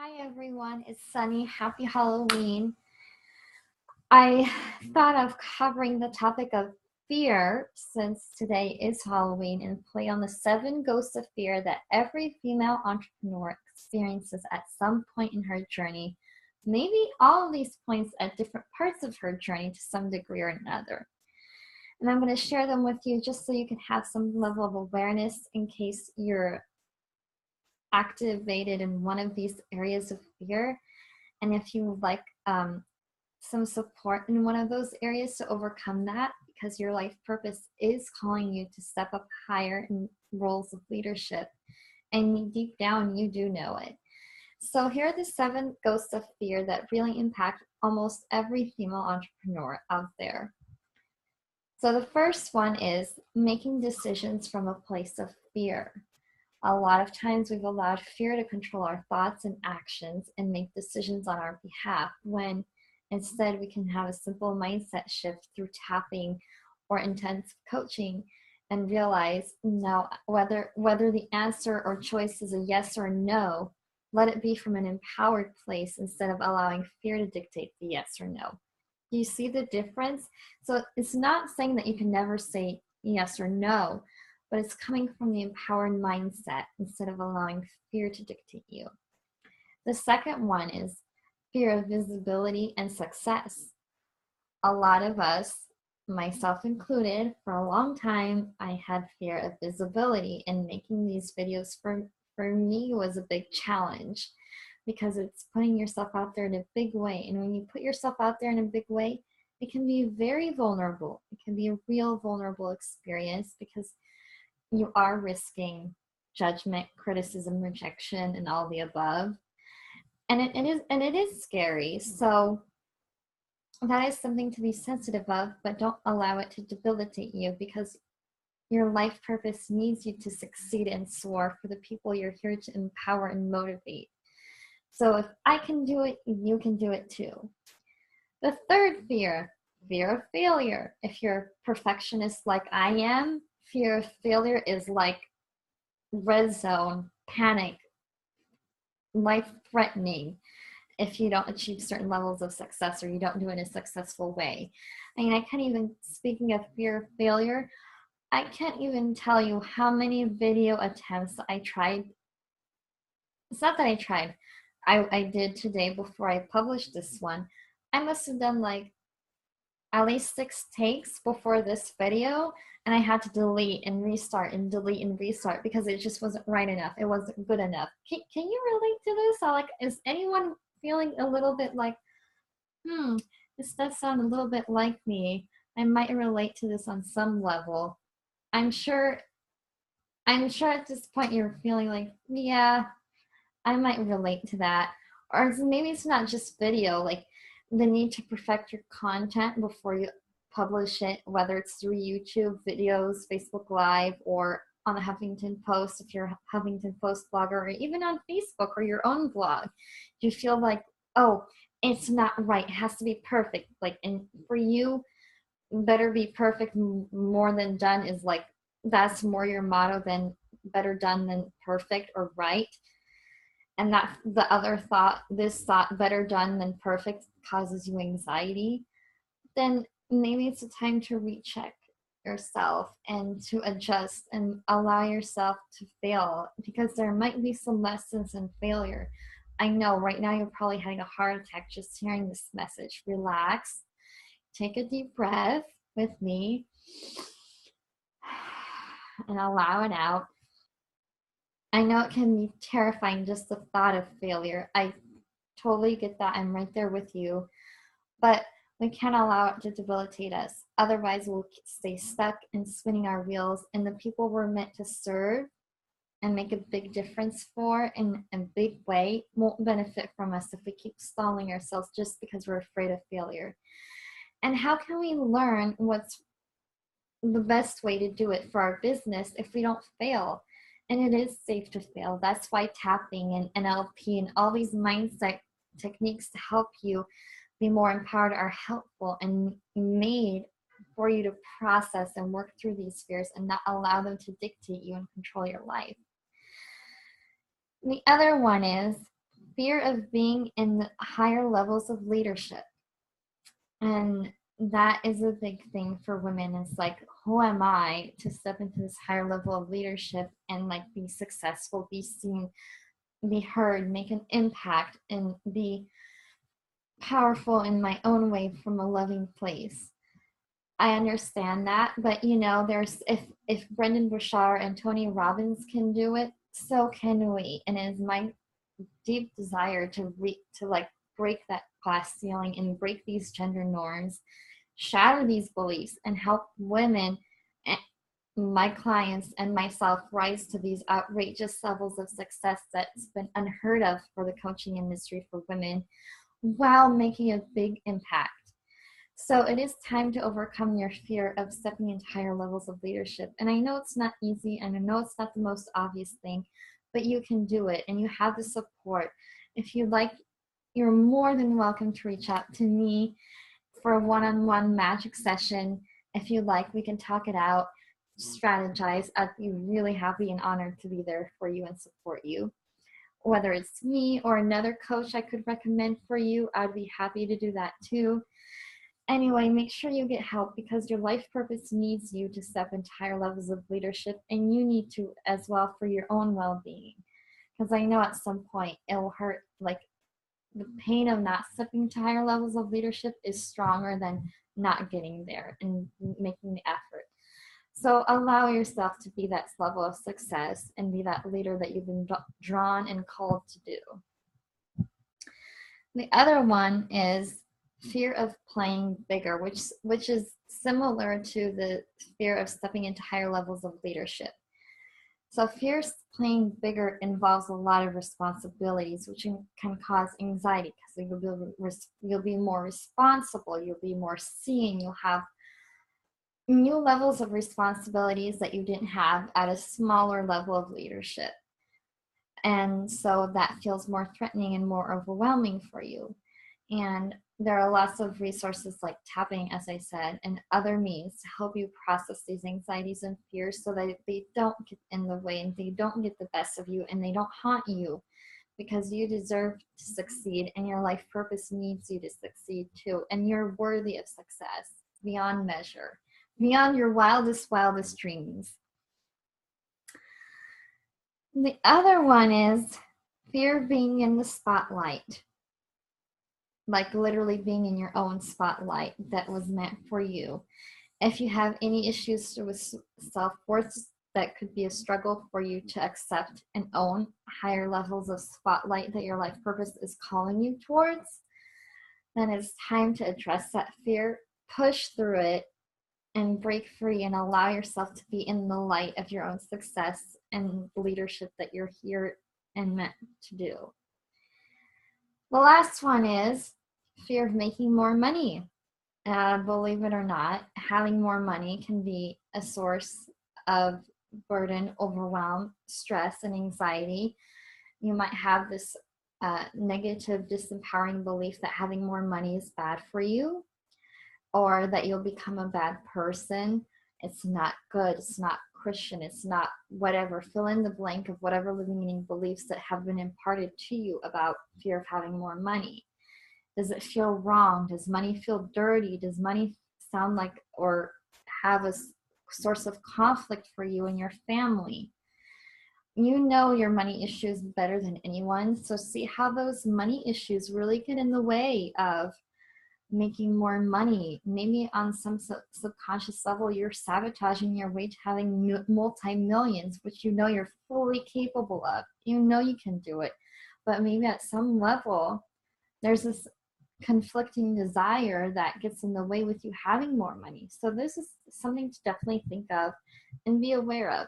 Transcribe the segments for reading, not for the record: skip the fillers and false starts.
Hi everyone, it's Sunny. Happy Halloween. I thought of covering the topic of fear since today is Halloween and play on the 7 ghosts of fear that every female entrepreneur experiences at some point in her journey. Maybe all of these points at different parts of her journey to some degree or another. And I'm going to share them with you just so you can have some level of awareness in case you're activated in one of these areas of fear. And if you would like some support in one of those areas to overcome that, because your life purpose is calling you to step up higher in roles of leadership. And deep down, you do know it. So here are the 7 ghosts of fear that really impact almost every female entrepreneur out there. So the first one is making decisions from a place of fear. A lot of times we've allowed fear to control our thoughts and actions and make decisions on our behalf, when instead we can have a simple mindset shift through tapping or intense coaching and realize now whether the answer or choice is a yes or no, let it be from an empowered place instead of allowing fear to dictate the yes or no. Do you see the difference? So it's not saying that you can never say yes or no, but it's coming from the empowered mindset instead of allowing fear to dictate you. The second one is fear of visibility and success. A lot of us, myself included, for a long time, I had fear of visibility, and making these videos for me was a big challenge because it's putting yourself out there in a big way. And when you put yourself out there in a big way, it can be very vulnerable. It can be a real vulnerable experience because you are risking judgment, criticism, rejection, and all the above. And it is scary. So that is something to be sensitive of, but don't allow it to debilitate you, because your life purpose needs you to succeed and soar for the people you're here to empower and motivate. So if I can do it, you can do it too. The third fear of failure. If you're a perfectionist like I am, fear of failure is like red zone, panic, life-threatening if you don't achieve certain levels of success or you don't do it in a successful way. I mean, I can't even, speaking of fear of failure, I can't even tell you how many video attempts I tried. It's not that I tried. I did today before I published this one. I must have done like at least 6 takes before this video, and I had to delete and restart and delete and restart because it just wasn't right enough. It wasn't good enough. Can you relate to this? Is anyone feeling a little bit like, this does sound a little bit like me. I might relate to this on some level. I'm sure at this point you're feeling like, yeah, I might relate to that. Or maybe it's not just video, like the need to perfect your content before you publish it, whether it's through YouTube videos, Facebook Live, or on the Huffington Post if you're a Huffington Post blogger, or even on Facebook or your own blog. You feel like, oh, it's not right, it has to be perfect. Like, and for you, better be perfect more than done is like, that's more your motto than better done than perfect or right. And that the other thought, this thought, better done than perfect, causes you anxiety, then maybe it's a time to recheck yourself and to adjust and allow yourself to fail, because there might be some lessons in failure. I know right now you're probably having a heart attack just hearing this message. Relax, take a deep breath with me, and allow it out. I know it can be terrifying, just the thought of failure. I totally get that. I'm right there with you. But we can't allow it to debilitate us. Otherwise, we'll stay stuck and spinning our wheels, and the people we're meant to serve and make a big difference for in a big way won't benefit from us if we keep stalling ourselves just because we're afraid of failure. And how can we learn what's the best way to do it for our business if we don't fail? And it is safe to fail. That's why tapping and NLP and all these mindset techniques to help you be more empowered are helpful and made for you to process and work through these fears and not allow them to dictate you and control your life. The other one is fear of being in higher levels of leadership. And that is a big thing for women. It's like, who am I to step into this higher level of leadership and like be successful, be seen, be heard, make an impact, and be powerful in my own way from a loving place. I understand that, but there's if Brendan Burchard and Tony Robbins can do it, so can we. And it is my deep desire to like break that glass ceiling and break these gender norms, shatter these beliefs, and help women, my clients and myself, rise to these outrageous levels of success that's been unheard of for the coaching industry for women, while making a big impact. So it is time to overcome your fear of stepping into higher levels of leadership. And I know it's not easy, and I know it's not the most obvious thing, but you can do it, and you have the support. If you'd like, you're more than welcome to reach out to me for a one-on-one magic session. If you'd like, we can talk it out, strategize. I'd be really happy and honored to be there for you and support you. Whether it's me or another coach I could recommend for you, I'd be happy to do that too. Anyway, make sure you get help, because your life purpose needs you to step into higher levels of leadership, and you need to as well for your own well-being. Because I know at some point it will hurt. Like, the pain of not stepping to higher levels of leadership is stronger than not getting there and making the effort. So allow yourself to be that level of success and be that leader that you've been drawn and called to do. The other one is fear of playing bigger, which is similar to the fear of stepping into higher levels of leadership. So fear of playing bigger involves a lot of responsibilities, which can cause anxiety, because you'll be more responsible, you'll be more seen, you'll have new levels of responsibilities that you didn't have at a smaller level of leadership. And so that feels more threatening and more overwhelming for you. And there are lots of resources like tapping, as I said, and other means to help you process these anxieties and fears so that they don't get in the way and they don't get the best of you and they don't haunt you, because you deserve to succeed and your life purpose needs you to succeed too. And you're worthy of success beyond measure, beyond your wildest dreams. The other one is fear of being in the spotlight. Like literally being in your own spotlight that was meant for you. If you have any issues with self-worth, that could be a struggle for you to accept and own higher levels of spotlight that your life purpose is calling you towards, then it's time to address that fear, push through it, and break free and allow yourself to be in the light of your own success and leadership that you're here and meant to do. The last one is fear of making more money. Believe it or not, having more money can be a source of burden, overwhelm, stress, and anxiety. You might have this negative, disempowering belief that having more money is bad for you, or that you'll become a bad person. It's not good. It's not Christian. It's not whatever. Fill in the blank of whatever limiting beliefs that have been imparted to you about fear of having more money. Does it feel wrong? Does money feel dirty? Does money sound like or have a source of conflict for you and your family? You know your money issues better than anyone. So see how those money issues really get in the way of making more money. Maybe on some subconscious level, you're sabotaging your way to having multi-millions, which you know you're fully capable of. You know you can do it. But maybe at some level, there's this conflicting desire that gets in the way with you having more money. So this is something to definitely think of and be aware of.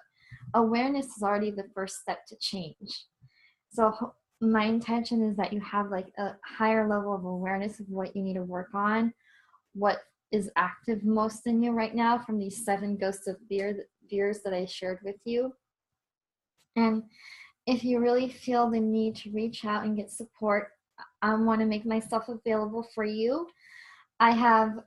Awareness is already the first step to change. So my intention is that you have like a higher level of awareness of what you need to work on, what is active most in you right now from these 7 ghosts of fears that I shared with you. And if you really feel the need to reach out and get support, I want to make myself available for you. I have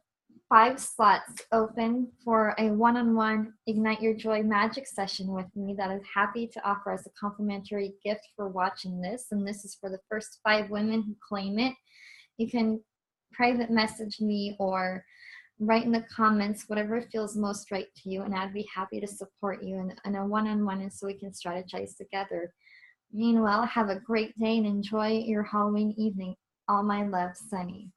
5 slots open for a one-on-one Ignite Your Joy magic session with me that is happy to offer as a complimentary gift for watching this. And this is for the first 5 women who claim it. You can private message me or write in the comments whatever feels most right to you, and I'd be happy to support you in a one-on-one and so we can strategize together. Meanwhile, have a great day and enjoy your Halloween evening. All my love, Sunny.